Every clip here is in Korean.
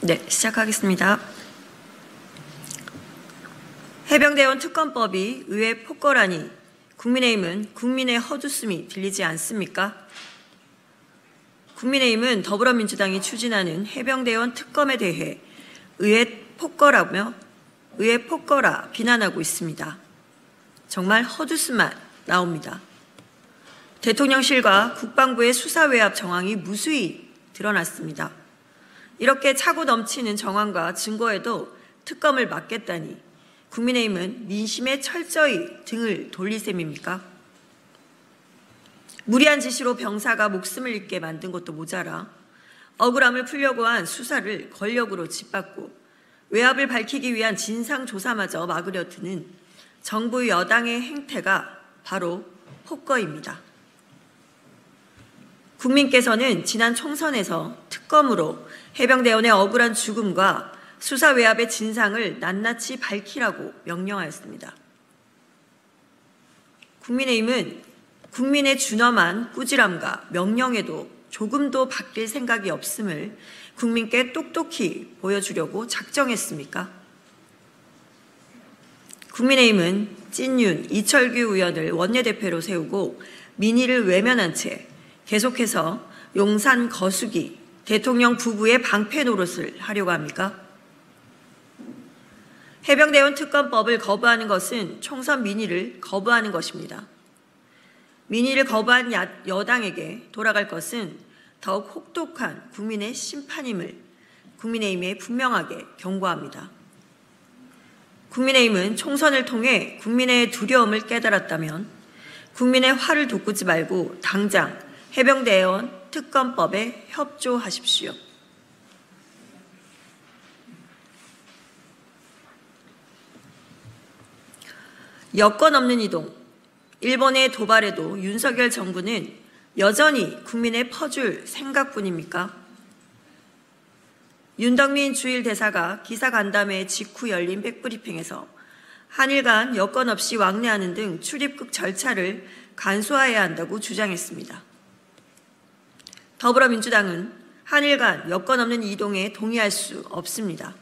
네, 시작하겠습니다. 해병대원 특검법이 의회 폭거라니 국민의힘은 국민의 헛웃음이 들리지 않습니까? 국민의힘은 더불어민주당이 추진하는 해병대원 특검에 대해 의회 폭거라 비난하고 있습니다. 정말 헛웃음만 나옵니다. 대통령실과 국방부의 수사 외압 정황이 무수히 드러났습니다. 이렇게 차고 넘치는 정황과 증거에도 특검을 막겠다니 국민의힘은 민심에 철저히 등을 돌릴 셈입니까? 무리한 지시로 병사가 목숨을 잃게 만든 것도 모자라 억울함을 풀려고 한 수사를 권력으로 짓밟고 외압을 밝히기 위한 진상조사마저 막으려 드는 정부 여당의 행태가 바로 폭거입니다. 국민께서는 지난 총선에서 특검으로 해병대원의 억울한 죽음과 수사 외압의 진상을 낱낱이 밝히라고 명령하였습니다. 국민의힘은 국민의 준엄한 꾸지람과 명령에도 조금도 바뀔 생각이 없음을 국민께 똑똑히 보여주려고 작정했습니까? 국민의힘은 찐윤, 이철규 의원을 원내대표로 세우고 민의를 외면한 채 계속해서 용산 거수기, 대통령 부부의 방패 노릇을 하려고 합니까? 해병대원 특검법을 거부하는 것은 총선 민의를 거부하는 것입니다. 민의를 거부한 여당에게 돌아갈 것은 더욱 혹독한 국민의 심판임을 국민의힘에 분명하게 경고합니다. 국민의힘은 총선을 통해 국민의 두려움을 깨달았다면 국민의 화를 돋구지 말고 당장 해병대원 특검법에 협조하십시오. 여건 없는 이동, 일본의 도발에도 윤석열 정부는 여전히 국민에 퍼줄 생각뿐입니까? 윤덕민 주일 대사가 기사 간담회 직후 열린 백브리핑에서 한일 간 여건 없이 왕래하는 등 출입국 절차를 간소화해야 한다고 주장했습니다. 더불어민주당은 한일 간 여건 없는 이동에 동의할 수 없습니다.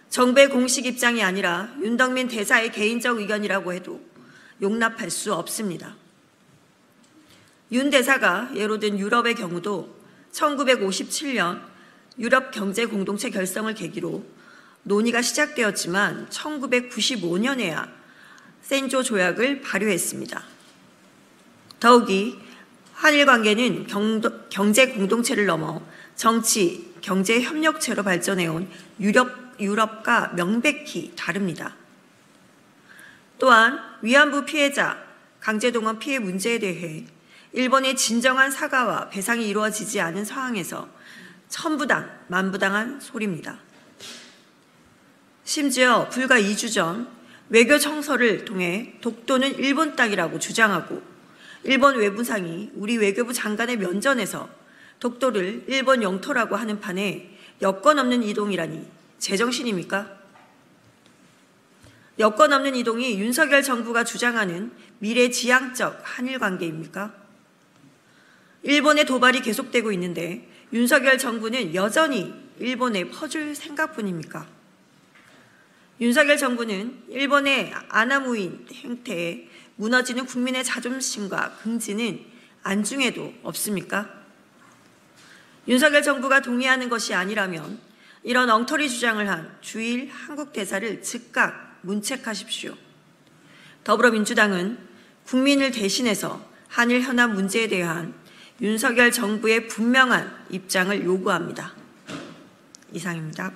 정부의 공식 입장이 아니라 윤덕민 대사의 개인적 의견이라고 해도 용납할 수 없습니다. 윤 대사가 예로 든 유럽의 경우도 1957년 유럽 경제 공동체 결성을 계기로 논의가 시작되었지만 1995년에야 센조 조약을 발효했습니다. 더욱이 한일 관계는 경제 공동체를 넘어 정치, 경제 협력체로 발전해온 유럽과 명백히 다릅니다. 또한 위안부 피해자, 강제동원 피해 문제에 대해 일본의 진정한 사과와 배상이 이루어지지 않은 상황에서 천부당, 만부당한 소리입니다. 심지어 불과 2주 전 외교 청서를 통해 독도는 일본 땅이라고 주장하고 일본 외무상이 우리 외교부 장관의 면전에서 독도를 일본 영토라고 하는 판에 여건 없는 이동이라니 제정신입니까? 여건 없는 이동이 윤석열 정부가 주장하는 미래지향적 한일 관계입니까? 일본의 도발이 계속되고 있는데 윤석열 정부는 여전히 일본에 퍼줄 생각뿐입니까? 윤석열 정부는 일본의 아나무인 행태에 무너지는 국민의 자존심과 긍지는 안중에도 없습니까? 윤석열 정부가 동의하는 것이 아니라면 이런 엉터리 주장을 한 주일 한국 대사를 즉각 문책하십시오. 더불어민주당은 국민을 대신해서 한일 현안 문제에 대한 윤석열 정부의 분명한 입장을 요구합니다. 이상입니다.